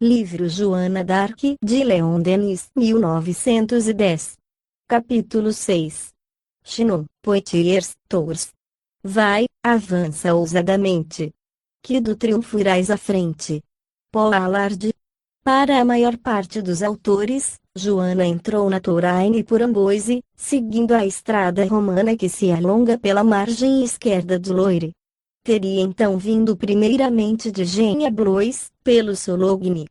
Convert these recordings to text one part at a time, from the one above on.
Livro Joana d'Arc de Leon Denis, 1910. Capítulo 6. Chinon, Poitiers, Tours. Vai, avança ousadamente. Que do triunfo irás à frente. Pollard. Para a maior parte dos autores, Joana entrou na Touraine por Amboise, seguindo a estrada romana que se alonga pela margem esquerda do Loire. Teria então vindo primeiramente de Gênia-Blois, pelo Sologne.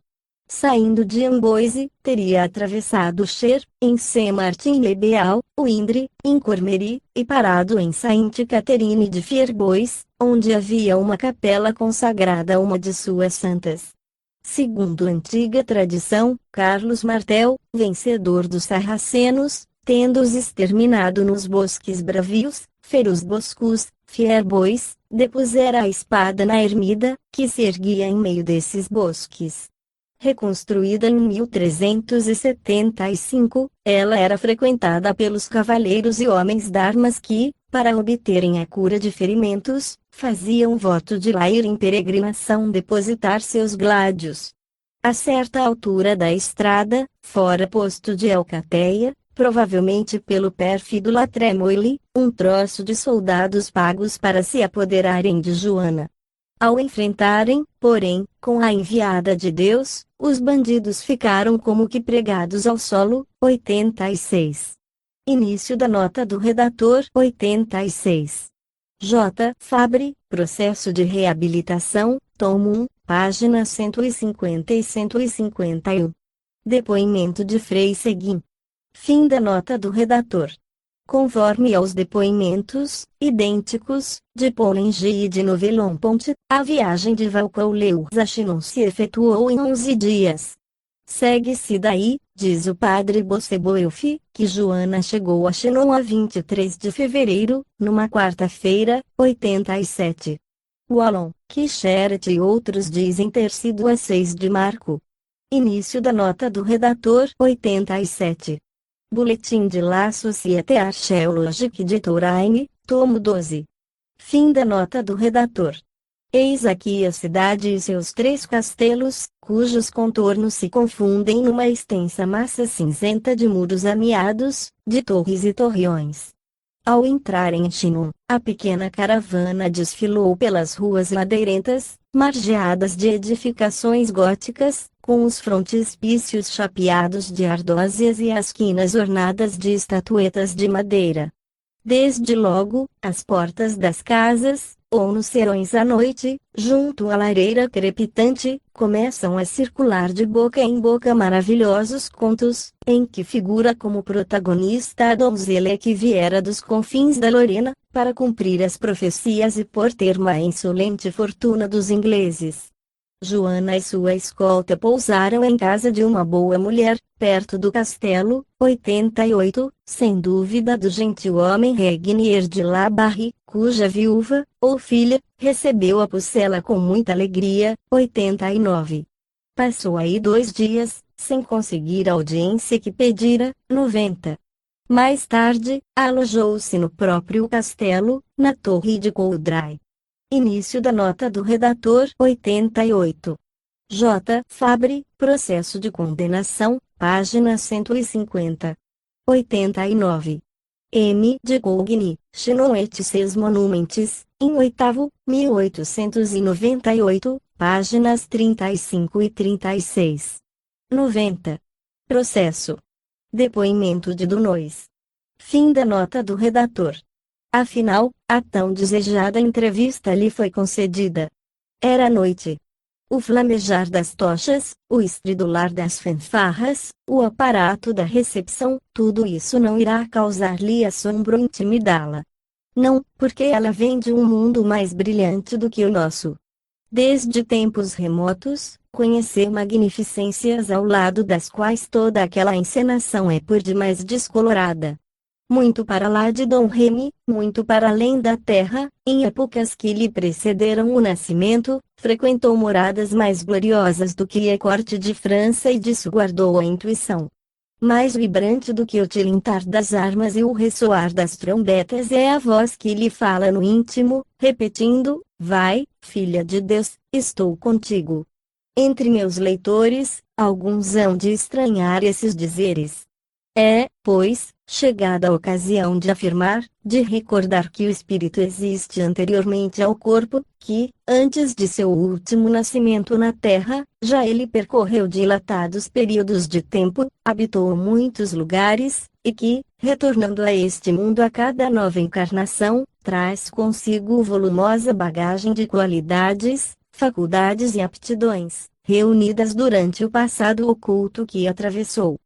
Saindo de Amboise, teria atravessado Cher, em Saint-Martin-le-Beal, o Indre, em Cormery, e parado em Sainte-Catherine de Fierbois, onde havia uma capela consagrada a uma de suas santas. Segundo antiga tradição, Carlos Martel, vencedor dos sarracenos, tendo-os exterminado nos bosques bravios, Ferus Boscus, Fierbois, depusera a espada na ermida, que se erguia em meio desses bosques. Reconstruída em 1375, ela era frequentada pelos cavaleiros e homens d'armas que, para obterem a cura de ferimentos, faziam voto de lá ir em peregrinação depositar seus gládios. A certa altura da estrada, fora posto de Alcateia, provavelmente pelo pérfido Latremoille, um troço de soldados pagos para se apoderarem de Joana. Ao enfrentarem, porém, com a enviada de Deus, os bandidos ficaram como que pregados ao solo. 86. Início da nota do redator. 86. J. Fabre, Processo de Reabilitação, tomo 1, páginas 150 e 151. Depoimento de Frei Seguin. Fim da nota do redator. Conforme aos depoimentos, idênticos, de Pollengy e de Novelon-Pont, a viagem de Vaucouleurs a Chinon se efetuou em 11 dias. Segue-se daí, diz o padre Bosseboeuf, que Joana chegou a Chinon a 23 de fevereiro, numa quarta-feira. 87. Wallon, Quicheret e outros dizem ter sido a 6 de março. Início da nota do redator. 87. Boletim de la Société Archéologique de Touraine, tomo 12. Fim da nota do redator. Eis aqui a cidade e seus 3 castelos, cujos contornos se confundem numa extensa massa cinzenta de muros ameados, de torres e torreões. Ao entrarem em Chinon, a pequena caravana desfilou pelas ruas ladeirentas, margeadas de edificações góticas, com os frontispícios chapeados de ardósias e as quinas ornadas de estatuetas de madeira. Desde logo, as portas das casas, ou nos serões à noite, junto à lareira crepitante, começam a circular de boca em boca maravilhosos contos, em que figura como protagonista a donzela que viera dos confins da Lorena, para cumprir as profecias e por termo a insolente fortuna dos ingleses. Joana e sua escolta pousaram em casa de uma boa mulher, perto do castelo. 88, sem dúvida do gentil homem Regnier de la Barre, cuja viúva, ou filha, recebeu a Pucela com muita alegria. 89. Passou aí 2 dias, sem conseguir a audiência que pedira. 90. Mais tarde, alojou-se no próprio castelo, na torre de Coudray. Início da nota do redator. 88. J. Fabre, Processo de Condenação, página 150. 89. M. de Cougny, Chinon et ses Monuments, em 8º, 1898, páginas 35 e 36. 90. Processo. Depoimento de Dunois. Fim da nota do redator. Afinal, a tão desejada entrevista lhe foi concedida. Era noite. O flamejar das tochas, o estridular das fanfarras, o aparato da recepção, tudo isso não irá causar-lhe assombro ou intimidá-la. Não, porque ela vem de um mundo mais brilhante do que o nosso. Desde tempos remotos, conheceu magnificências ao lado das quais toda aquela encenação é por demais descolorada. Muito para lá de Dom Remy, muito para além da terra, em épocas que lhe precederam o nascimento, frequentou moradas mais gloriosas do que a corte de França e disso guardou a intuição. Mais vibrante do que o tilintar das armas e o ressoar das trombetas é a voz que lhe fala no íntimo, repetindo: vai, filha de Deus, estou contigo. Entre meus leitores, alguns hão de estranhar esses dizeres. É, pois, chegada a ocasião de afirmar, de recordar que o espírito existe anteriormente ao corpo, que, antes de seu último nascimento na Terra, já ele percorreu dilatados períodos de tempo, habitou muitos lugares, e que, retornando a este mundo a cada nova encarnação, traz consigo volumosa bagagem de qualidades, faculdades e aptidões, reunidas durante o passado oculto que atravessou.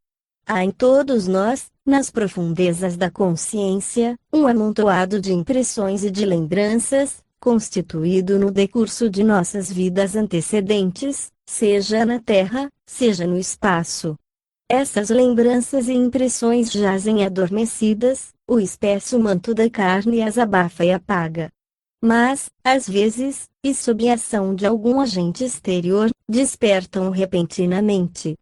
Há em todos nós, nas profundezas da consciência, um amontoado de impressões e de lembranças, constituído no decurso de nossas vidas antecedentes, seja na Terra, seja no espaço. Essas lembranças e impressões jazem adormecidas, o espesso manto da carne as abafa e apaga. Mas, às vezes, e sob a ação de algum agente exterior, despertam repentinamente.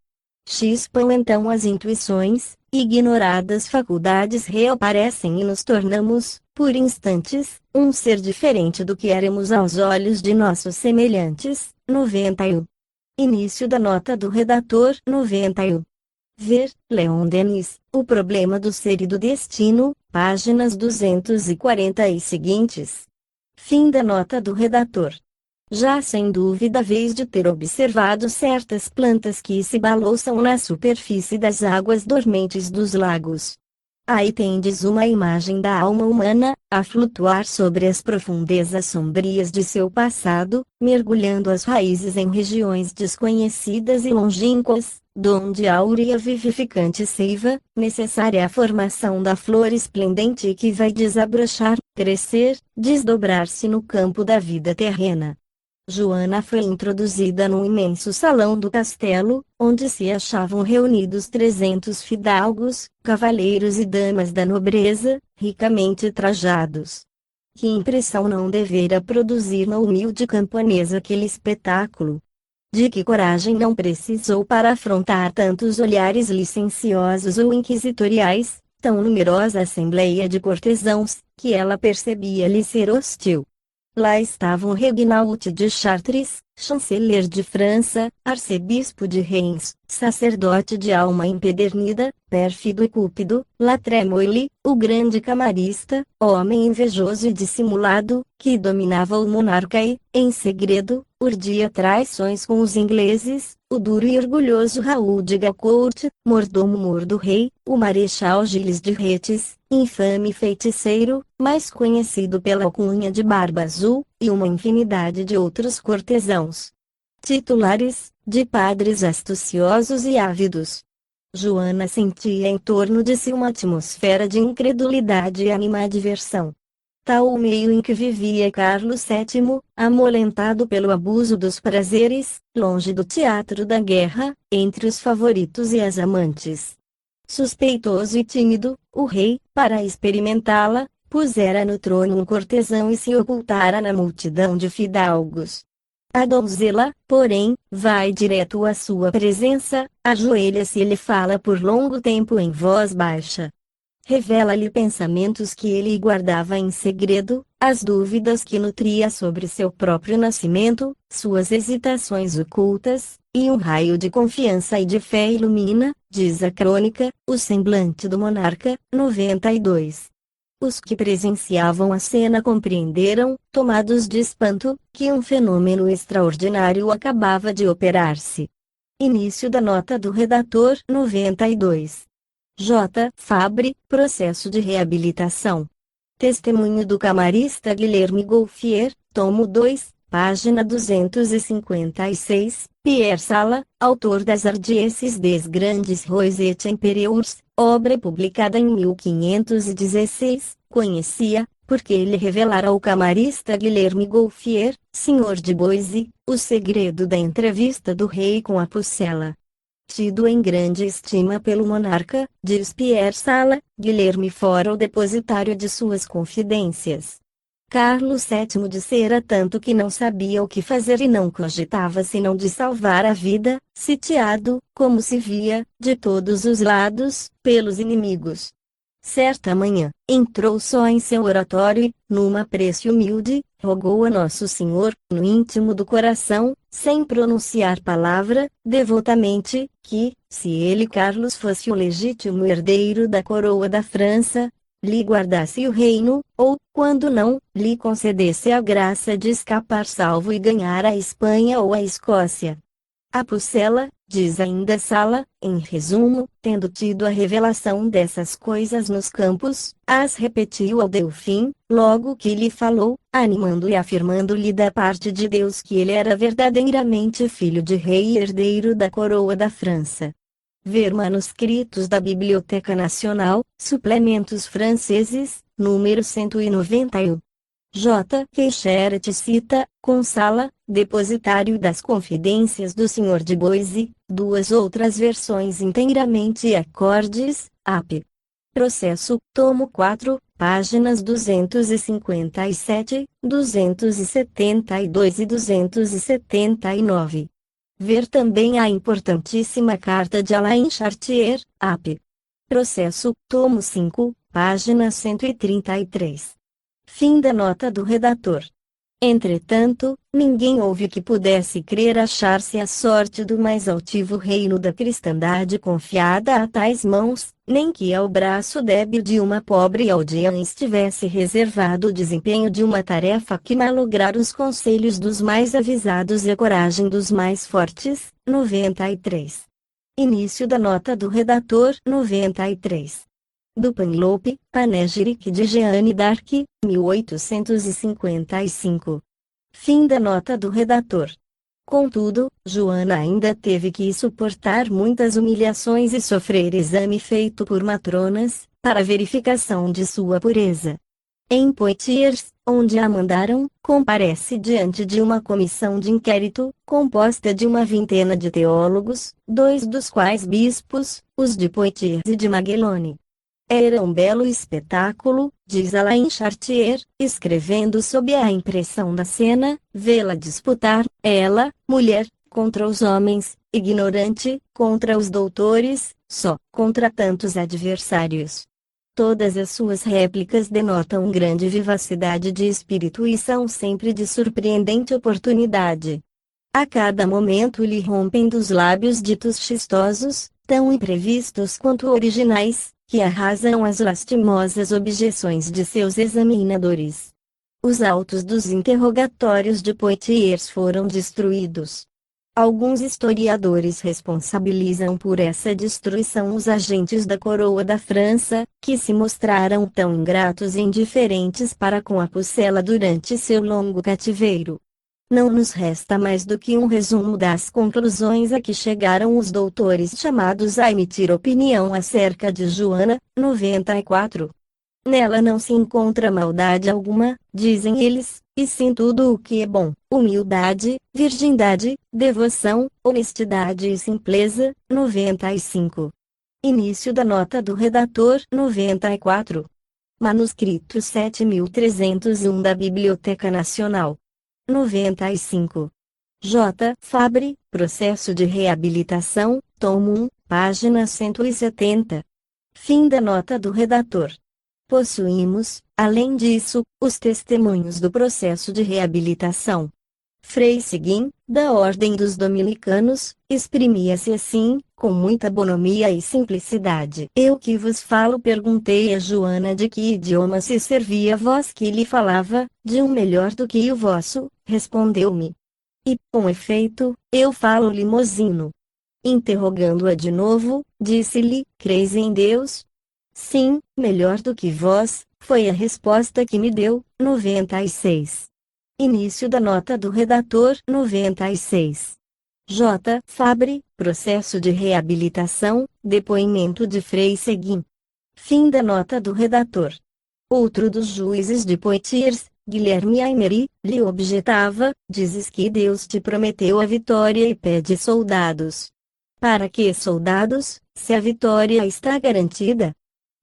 Chispam então as intuições, ignoradas faculdades reaparecem e nos tornamos, por instantes, um ser diferente do que éramos aos olhos de nossos semelhantes. 91. Início da nota do redator. 91. Ver, Leon Denis, O Problema do Ser e do Destino, páginas 240 e seguintes. Fim da nota do redator. Já sem dúvida vez de ter observado certas plantas que se balouçam na superfície das águas dormentes dos lagos. Aí tendes uma imagem da alma humana, a flutuar sobre as profundezas sombrias de seu passado, mergulhando as raízes em regiões desconhecidas e longínquas, donde a áurea vivificante seiva, necessária à formação da flor esplendente que vai desabrochar, crescer, desdobrar-se no campo da vida terrena. Joana foi introduzida no imenso salão do castelo, onde se achavam reunidos 300 fidalgos, cavaleiros e damas da nobreza, ricamente trajados. Que impressão não devera produzir na humilde camponesa aquele espetáculo? De que coragem não precisou para afrontar tantos olhares licenciosos ou inquisitoriais, tão numerosa assembleia de cortesãos, que ela percebia-lhe ser hostil? Lá estavam Regnault de Chartres, chanceler de França, arcebispo de Reims, sacerdote de alma empedernida, pérfido e cúpido, La Trémoille, o grande camarista, homem invejoso e dissimulado, que dominava o monarca e, em segredo, urdia traições com os ingleses, o duro e orgulhoso Raul de Gaucourt, mordomo-mor do rei, o marechal Gilles de Retz, infame feiticeiro, mais conhecido pela alcunha de Barba Azul, e uma infinidade de outros cortesãos titulares, de padres astuciosos e ávidos. Joana sentia em torno de si uma atmosfera de incredulidade e animadversão. Tal o meio em que vivia Carlos VII, amolentado pelo abuso dos prazeres, longe do teatro da guerra, entre os favoritos e as amantes. Suspeitoso e tímido, o rei, para experimentá-la, pusera no trono um cortesão e se ocultara na multidão de fidalgos. A donzela, porém, vai direto à sua presença, ajoelha-se e lhe fala por longo tempo em voz baixa. Revela-lhe pensamentos que ele guardava em segredo, as dúvidas que nutria sobre seu próprio nascimento, suas hesitações ocultas, e um raio de confiança e de fé ilumina, diz a crônica, o semblante do monarca. 92. Os que presenciavam a cena compreenderam, tomados de espanto, que um fenômeno extraordinário acabava de operar-se. Início da nota do redator. 92. J. Fabre, Processo de Reabilitação. Testemunho do camarista Guilherme Golfier, tomo 2, página 256, Pierre Sala, autor das Ardieces des Grandes Rois et Empereurs, obra publicada em 1516, conhecia, porque ele revelara ao camarista Guilherme Golfier, senhor de Boise, o segredo da entrevista do rei com a Pucela. Tido em grande estima pelo monarca, diz Pierre Sala, Guilherme fora o depositário de suas confidências. Carlos VII dissera tanto que não sabia o que fazer e não cogitava senão de salvar a vida, sitiado, como se via, de todos os lados, pelos inimigos. Certa manhã, entrou só em seu oratório e, numa prece humilde, rogou a Nosso Senhor, no íntimo do coração, sem pronunciar palavra, devotamente, que, se ele Carlos fosse o legítimo herdeiro da coroa da França, lhe guardasse o reino, ou, quando não, lhe concedesse a graça de escapar salvo e ganhar a Espanha ou a Escócia. A Pucela, diz ainda Sala, em resumo, tendo tido a revelação dessas coisas nos campos, as repetiu ao Delfim, logo que lhe falou, animando e afirmando-lhe da parte de Deus que ele era verdadeiramente filho de rei e herdeiro da coroa da França. Ver manuscritos da Biblioteca Nacional, suplementos franceses, número 191. J. Queixeret cita, com Sala, depositário das Confidências do Sr. de Boise, duas outras versões inteiramente acordes, ap. Processo, tomo 4, páginas 257, 272 e 279. Ver também a importantíssima carta de Alain Chartier, ap. Processo, tomo 5, página 133. Fim da nota do redator. Entretanto, ninguém houve que pudesse crer achar-se a sorte do mais altivo reino da cristandade confiada a tais mãos, nem que ao braço débil de uma pobre audiência estivesse reservado o desempenho de uma tarefa que malograr os conselhos dos mais avisados e a coragem dos mais fortes. 93. Início da nota do redator. 93. Do Panlope, Panegyric de Jeanne d'Arc, 1855. Fim da nota do redator. Contudo, Joana ainda teve que suportar muitas humilhações e sofrer exame feito por matronas, para verificação de sua pureza. Em Poitiers, onde a mandaram, comparece diante de uma comissão de inquérito, composta de uma vintena de teólogos, dois dos quais bispos, os de Poitiers e de Maguelone. Era um belo espetáculo, diz Alain Chartier, escrevendo sob a impressão da cena, vê-la disputar, ela, mulher, contra os homens, ignorante, contra os doutores, só, contra tantos adversários. Todas as suas réplicas denotam grande vivacidade de espírito e são sempre de surpreendente oportunidade. A cada momento lhe rompem dos lábios ditos chistosos, tão imprevistos quanto originais, que arrasam as lastimosas objeções de seus examinadores. Os autos dos interrogatórios de Poitiers foram destruídos. Alguns historiadores responsabilizam por essa destruição os agentes da coroa da França, que se mostraram tão ingratos e indiferentes para com a Pucela durante seu longo cativeiro. Não nos resta mais do que um resumo das conclusões a que chegaram os doutores chamados a emitir opinião acerca de Joana. 94. Nela não se encontra maldade alguma, dizem eles, e sim tudo o que é bom, humildade, virgindade, devoção, honestidade e simpleza. 95. Início da nota do redator. 94. Manuscrito 7301 da Biblioteca Nacional. 95. J. Fabre, Processo de Reabilitação, tomo 1, página 170. Fim da nota do redator. Possuímos, além disso, os testemunhos do processo de reabilitação. Frei Seguin, da Ordem dos Dominicanos, exprimia-se assim, com muita bonomia e simplicidade. Eu que vos falo perguntei a Joana de que idioma se servia a voz que lhe falava, de um melhor do que o vosso, respondeu-me. E, com efeito, eu falo limosino. Interrogando-a de novo, disse-lhe, creis em Deus? Sim, melhor do que vós, foi a resposta que me deu. 96. Início da nota do redator. 96. J. Fabre, Processo de Reabilitação, depoimento de Frei Seguin. Fim da nota do redator. Outro dos juízes de Poitiers, Guilherme Aymery, lhe objetava, dizes que Deus te prometeu a vitória e pede soldados. Para que soldados, se a vitória está garantida?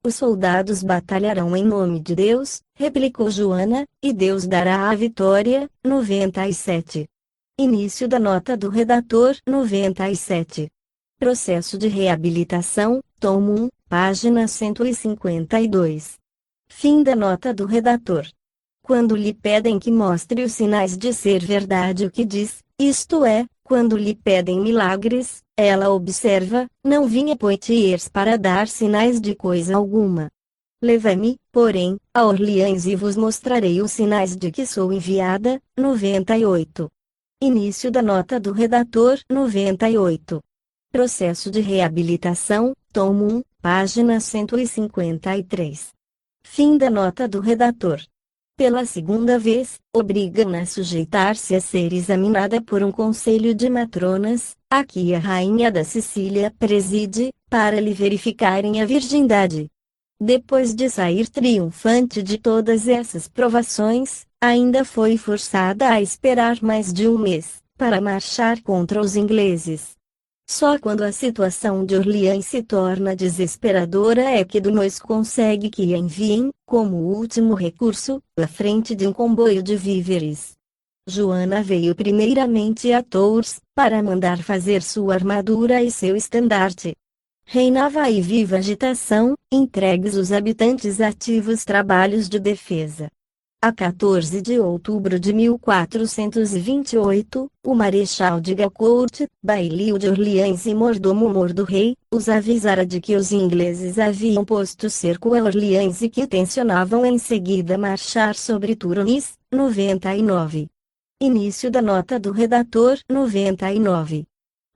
Os soldados batalharão em nome de Deus, replicou Joana, e Deus dará a vitória. 97. Início da nota do redator. 97. Processo de Reabilitação, tomo 1, página 152. Fim da nota do redator. quando lhe pedem que mostre os sinais de ser verdade o que diz, isto é, quando lhe pedem milagres, ela observa, não vim a Poitiers para dar sinais de coisa alguma. Levai-me, porém, a Orleans e vos mostrarei os sinais de que sou enviada. 98. Início da nota do redator. 98. Processo de reabilitação, tomo 1, página 153. Fim da nota do redator. Pela segunda vez, obriga-na a sujeitar-se a ser examinada por um conselho de matronas, a que a rainha da Sicília preside, para lhe verificarem a virgindade. Depois de sair triunfante de todas essas provações, ainda foi forçada a esperar mais de um mês, para marchar contra os ingleses. Só quando a situação de Orleans se torna desesperadora é que Dunois consegue que a enviem, como último recurso, à frente de um comboio de víveres. Joana veio primeiramente a Tours, para mandar fazer sua armadura e seu estandarte. Reinava aí viva agitação, entregues os habitantes ativos trabalhos de defesa. A 14 de outubro de 1428, o Marechal de Gaucourt, bailio de Orleans e mordomo-mor do rei, os avisara de que os ingleses haviam posto cerco a Orleans e que tencionavam em seguida marchar sobre Tours. 99. Início da nota do redator. 99.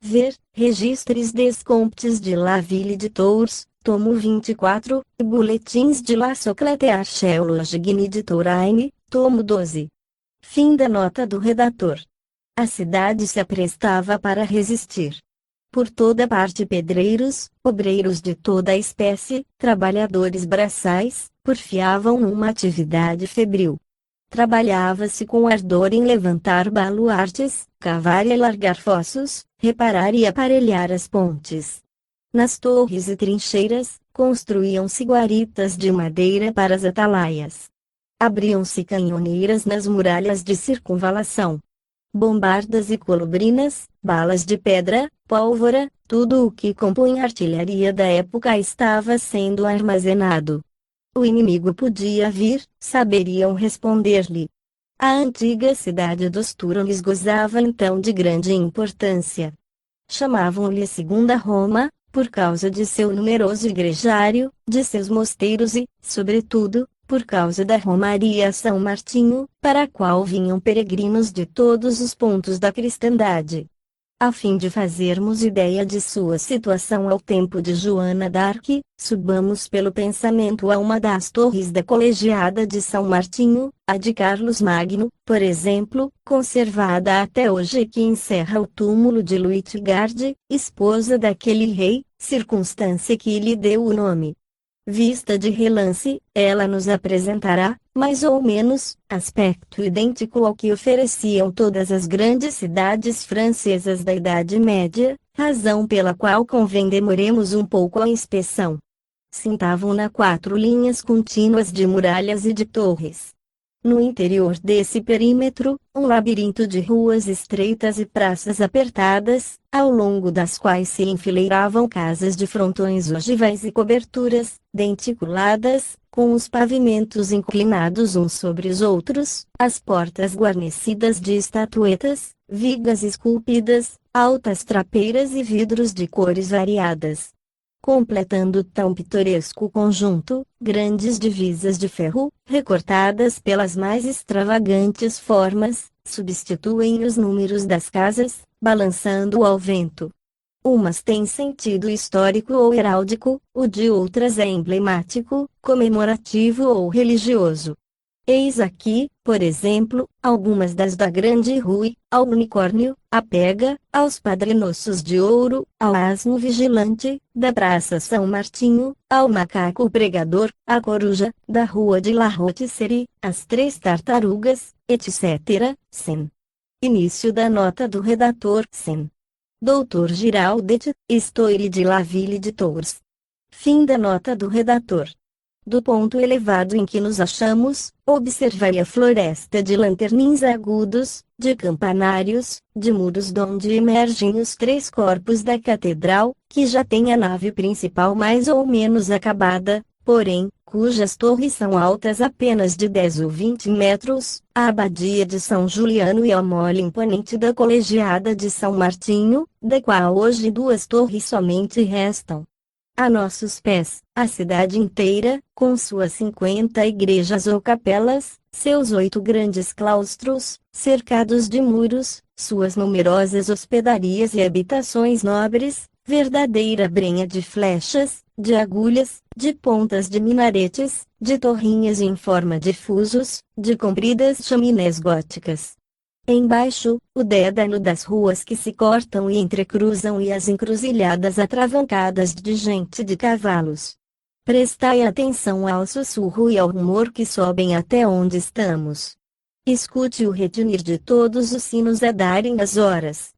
Ver, Registres des Comptes de la Ville de Tours, tomo 24, Bulletins de la Société Archéologique de Touraine, tomo 12. Fim da nota do redator. A cidade se aprestava para resistir. Por toda parte pedreiros, obreiros de toda a espécie, trabalhadores braçais, porfiavam numa atividade febril. Trabalhava-se com ardor em levantar baluartes, cavar e alargar fossos, reparar e aparelhar as pontes. Nas torres e trincheiras, construíam-se guaritas de madeira para as atalaias. Abriam-se canhoneiras nas muralhas de circunvalação. Bombardas e colubrinas, balas de pedra, pólvora, tudo o que compunha a artilharia da época estava sendo armazenado. O inimigo podia vir, saberiam responder-lhe. A antiga cidade dos Turones gozava então de grande importância. Chamavam-lhe Segunda Roma, por causa de seu numeroso igrejário, de seus mosteiros e, sobretudo, por causa da Romaria São Martinho, para a qual vinham peregrinos de todos os pontos da cristandade. A fim de fazermos ideia de sua situação ao tempo de Joana d'Arc, subamos pelo pensamento a uma das torres da Colegiada de São Martinho, a de Carlos Magno, por exemplo, conservada até hoje e que encerra o túmulo de Luitgard, esposa daquele rei, circunstância que lhe deu o nome. Vista de relance, ela nos apresentará, mais ou menos, aspecto idêntico ao que ofereciam todas as grandes cidades francesas da Idade Média, razão pela qual convém demoremos um pouco a inspeção. Cintavam-na 4 linhas contínuas de muralhas e de torres. No interior desse perímetro, um labirinto de ruas estreitas e praças apertadas, ao longo das quais se enfileiravam casas de frontões ogivais e coberturas, denticuladas, com os pavimentos inclinados uns sobre os outros, as portas guarnecidas de estatuetas, vigas esculpidas, altas trapeiras e vidros de cores variadas. Completando tão pitoresco conjunto, grandes divisas de ferro, recortadas pelas mais extravagantes formas, substituem os números das casas, balançando ao vento. Umas têm sentido histórico ou heráldico, o de outras é emblemático, comemorativo ou religioso. Eis aqui, por exemplo, algumas das da Grande Rue, ao unicórnio, à pega, aos padrenossos de ouro, ao asno vigilante, da Praça São Martinho, ao macaco pregador, à coruja, da Rua de la Rotisserie, às 3 tartarugas, etc. Sem. Início da nota do redator. Sem. Dr. Giraudet, Histoire de la Ville de Tours. Fim da nota do redator. Do ponto elevado em que nos achamos, observai a floresta de lanternins agudos, de campanários, de muros donde emergem os 3 corpos da catedral, que já tem a nave principal mais ou menos acabada, porém, cujas torres são altas apenas de 10 ou 20 metros, a Abadia de São Juliano e a mole imponente da Colegiada de São Martinho, da qual hoje 2 torres somente restam. A nossos pés, a cidade inteira, com suas 50 igrejas ou capelas, seus 8 grandes claustros, cercados de muros, suas numerosas hospedarias e habitações nobres, verdadeira brenha de flechas, de agulhas, de pontas de minaretes, de torrinhas em forma de fusos, de compridas chaminés góticas. Embaixo, o dédalo das ruas que se cortam e entrecruzam e as encruzilhadas atravancadas de gente e de cavalos. Prestai atenção ao sussurro e ao rumor que sobem até onde estamos. Escute o retinir de todos os sinos a darem as horas.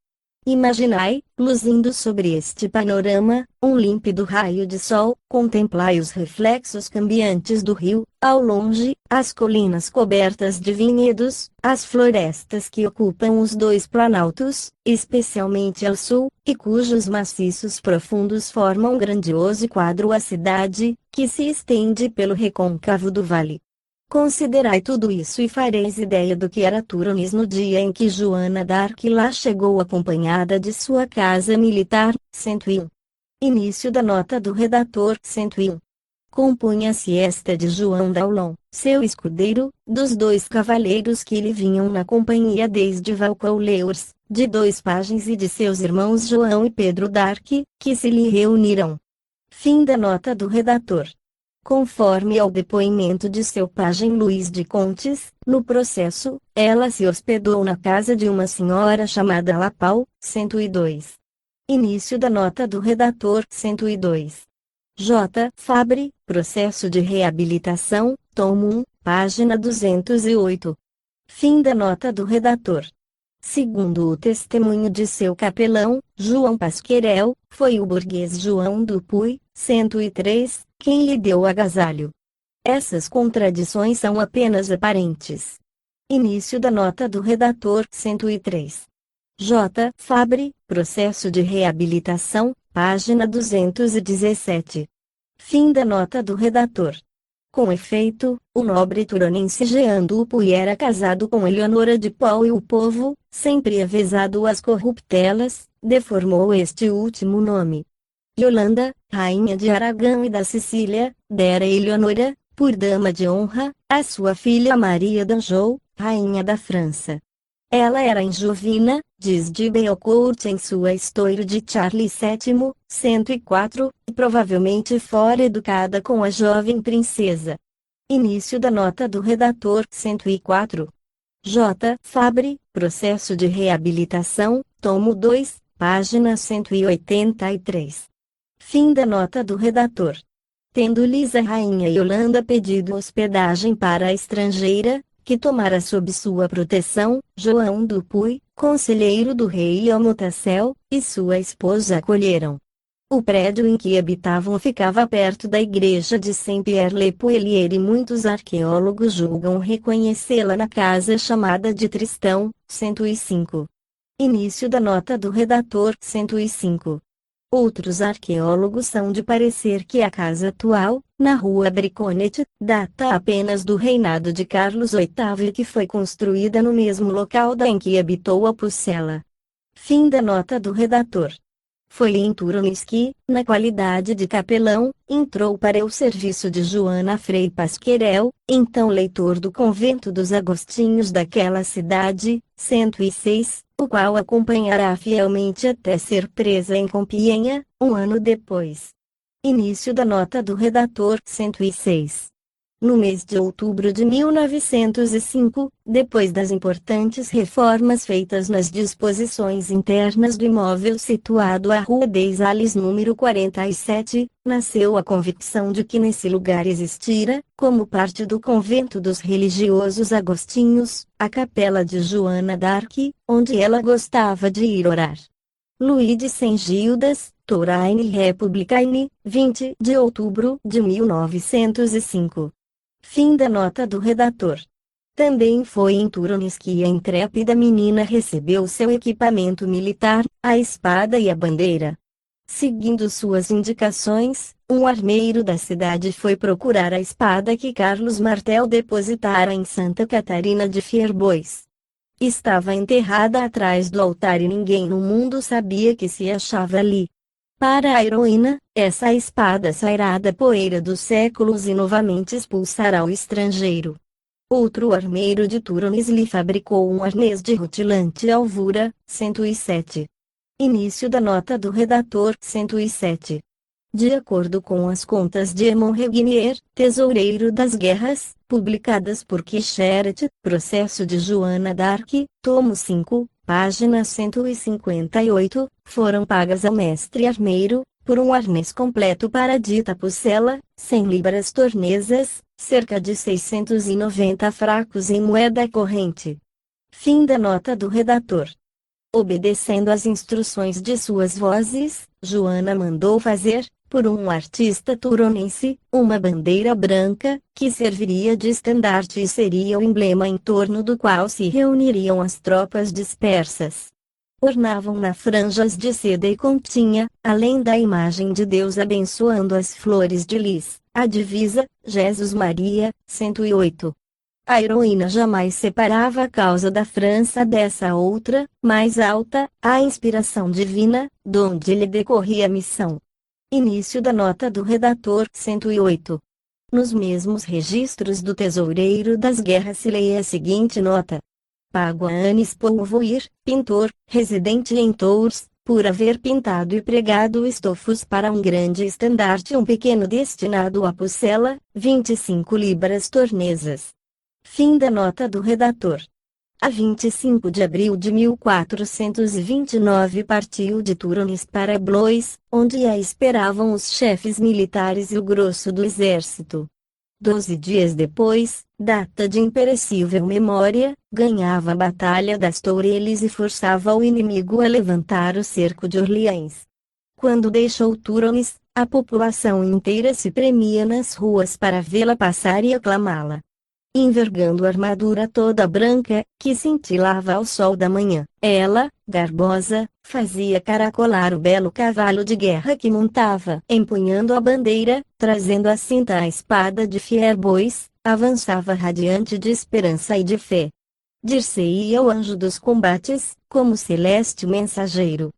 Imaginai, luzindo sobre este panorama, um límpido raio de sol, contemplai os reflexos cambiantes do rio, ao longe, as colinas cobertas de vinhedos, as florestas que ocupam os 2 planaltos, especialmente ao sul, e cujos maciços profundos formam um grandioso quadro a cidade, que se estende pelo recôncavo do vale. Considerai tudo isso e fareis ideia do que era Turonis no dia em que Joana d'Arc lá chegou acompanhada de sua casa militar. 101. Início da nota do redator. 101. Compunha-se esta de João d'Aulon, seu escudeiro, dos 2 cavaleiros que lhe vinham na companhia desde Valcouleurs, de 2 pajens e de seus irmãos João e Pedro d'Arc, que se lhe reuniram. Fim da nota do redator. Conforme ao depoimento de seu pajem Luís de Contes, no processo, ela se hospedou na casa de uma senhora chamada Lapau. 102. Início da nota do redator. 102. J. Fabre, Processo de Reabilitação, tomo 1, página 208. Fim da nota do redator. Segundo o testemunho de seu capelão, João Pasquerel, foi o burguês João Dupuy, 103, quem lhe deu agasalho. Essas contradições são apenas aparentes. Início da nota do redator. 103. J. Fabre, Processo de Reabilitação, página 217. Fim da nota do redator. Com efeito, o nobre turonense Jean Dupuy era casado com Eleonora de Paul e o povo, sempre avezado às corruptelas, deformou este último nome. Yolanda, rainha de Aragão e da Sicília, dera a Eleonora, por dama de honra, a sua filha Maria d'Anjou, rainha da França. Ela era angevina, diz de Beaucourt em sua História de Charles VII, 104, e provavelmente fora educada com a jovem princesa. Início da nota do redator. 104. J. Fabre, Processo de Reabilitação, tomo 2, página 183. Fim da nota do redator. Tendo-lhes a rainha Yolanda pedido hospedagem para a estrangeira, que tomara sob sua proteção, João Dupuy, conselheiro do rei Almotacel, e sua esposa acolheram. O prédio em que habitavam ficava perto da igreja de Saint-Pierre-le-Poilier e muitos arqueólogos julgam reconhecê-la na casa chamada de Tristão. 105. Início da nota do redator. 105. Outros arqueólogos são de parecer que a casa atual, na rua Briconet, data apenas do reinado de Carlos VIII e que foi construída no mesmo local em que habitou a Pucela. Fim da nota do redator. Foi em Turonis que, na qualidade de capelão, entrou para o serviço de Joana Frei Pasquerel, então leitor do convento dos Agostinhos daquela cidade. 106, o qual acompanhará fielmente até ser presa em Compiègne, um ano depois. Início da nota do redator. 106. No mês de outubro de 1905, depois das importantes reformas feitas nas disposições internas do imóvel situado à Rua des Halles número 47, nasceu a convicção de que nesse lugar existira, como parte do convento dos religiosos agostinhos, a capela de Joana d'Arc, onde ela gostava de ir orar. Louis de Saint-Gildas, Touraine Républicaine, 20 de outubro de 1905. Fim da nota do redator. Também foi em Turonis que a intrépida menina recebeu seu equipamento militar, a espada e a bandeira. Seguindo suas indicações, um armeiro da cidade foi procurar a espada que Carlos Martel depositara em Santa Catarina de Fierbois. Estava enterrada atrás do altar e ninguém no mundo sabia que se achava ali. Para a heroína, essa espada sairá da poeira dos séculos e novamente expulsará o estrangeiro. Outro armeiro de Turones lhe fabricou um arnês de rutilante alvura, 107. Início da nota do redator 107. De acordo com as contas de Emon Regnier, Tesoureiro das Guerras, publicadas por Quicheret, Processo de Joana d'Arc, tomo 5, página 158, foram pagas ao mestre armeiro, por um arnês completo para a dita pucela, 100 libras tornesas, cerca de 690 fracos em moeda corrente. Fim da nota do redator. Obedecendo às instruções de suas vozes, Joana mandou fazer, por um artista turonense, uma bandeira branca, que serviria de estandarte e seria o emblema em torno do qual se reuniriam as tropas dispersas. Ornavam-na franjas de seda e continha, além da imagem de Deus abençoando as flores de lis, a divisa, Jesus Maria, 108. A heroína jamais separava a causa da França dessa outra, mais alta, a inspiração divina, donde lhe decorria a missão. Início da nota do redator 108. Nos mesmos registros do Tesoureiro das Guerras se lê a seguinte nota. Pago a Anis Polvoir, pintor, residente em Tours, por haver pintado e pregado estofos para um grande estandarte um pequeno destinado à pucela, 25 libras tornesas. Fim da nota do redator. A 25 de abril de 1429 partiu de Turones para Blois, onde a esperavam os chefes militares e o grosso do exército. 12 dias depois, data de imperecível memória, ganhava a Batalha das Toureles e forçava o inimigo a levantar o cerco de Orleans. Quando deixou Turones, a população inteira se premia nas ruas para vê-la passar e aclamá-la. Envergando a armadura toda branca, que cintilava ao sol da manhã, ela, garbosa, fazia caracolar o belo cavalo de guerra que montava, empunhando a bandeira, trazendo à cinta a espada de Fierbois, avançava radiante de esperança e de fé. Dir-se-ia o anjo dos combates, como celeste mensageiro.